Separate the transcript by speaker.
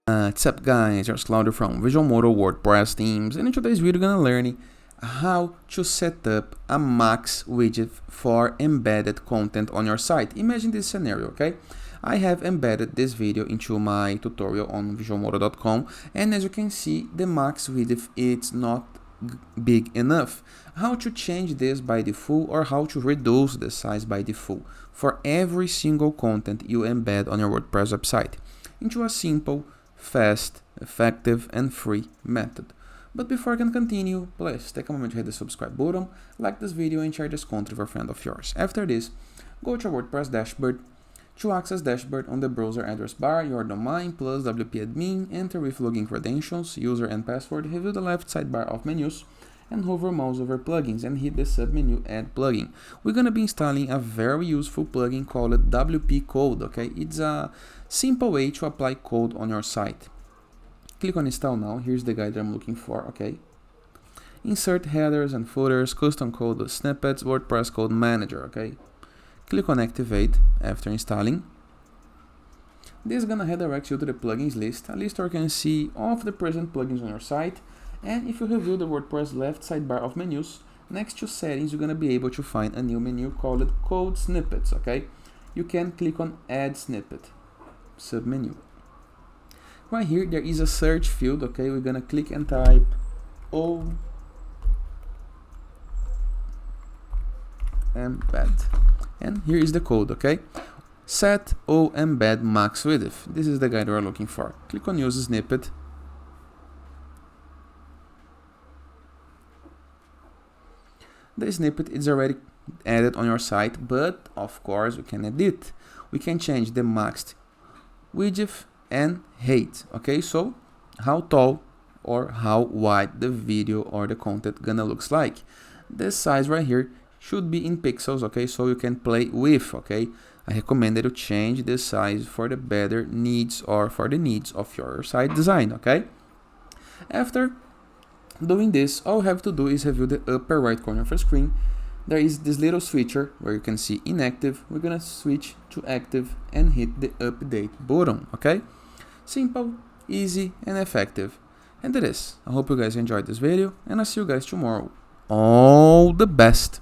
Speaker 1: What's up guys, it's Claudio from Visualmodo WordPress themes, and in today's video we're gonna learn how to set up a max widget for embedded content on your site. Imagine this scenario, okay? I have embedded this video into my tutorial on visualmodo.com, and as you can see, the max width is not big enough. How to change this by default, or how to reduce the size by default for every single content you embed on your WordPress website into a simple, fast, effective, and free method. But before I can continue, please take a moment to hit the subscribe button, like this video, and share this content with a friend of yours. After this, go to your WordPress dashboard. To access dashboard, on the browser address bar, your domain plus wp-admin, enter with login credentials, user and password, review the left sidebar of menus, and hover mouse over plugins and hit the submenu add plugin. We're going to be installing a very useful plugin called WP Code, okay? It's a simple way to apply code on your site. Click on install now. Here's the guide that I'm looking for, okay? Insert headers and footers, custom code snippets, WordPress code manager, okay? Click on activate after installing. This is going to redirect you to the plugins list, a list where you can see all of the present plugins on your site. And if you review the WordPress left sidebar of menus, next to settings, you're going to be able to find a new menu called Code Snippets, okay? You can click on Add Snippet, submenu. Right here, there is a search field, okay? We're going to click and type oEmbed. And here is the code, okay? Set oEmbed max width. This is the guide we're looking for. Click on Use Snippet. The snippet is already added on your site, but of course we can edit. We can change the max width and height, okay? So how tall or how wide the video or the content gonna looks like. This size right here should be in pixels, okay? So you can play with, okay? I recommend that you change the size for the better needs or for the needs of your site design, okay? After doing this, all you have to do is review the upper right corner of your screen. There is this little switcher where you can see inactive. We're gonna switch to active and hit the update button, okay? Simple, easy, and effective. And that is. I hope you guys enjoyed this video, and I'll see you guys tomorrow. All the best!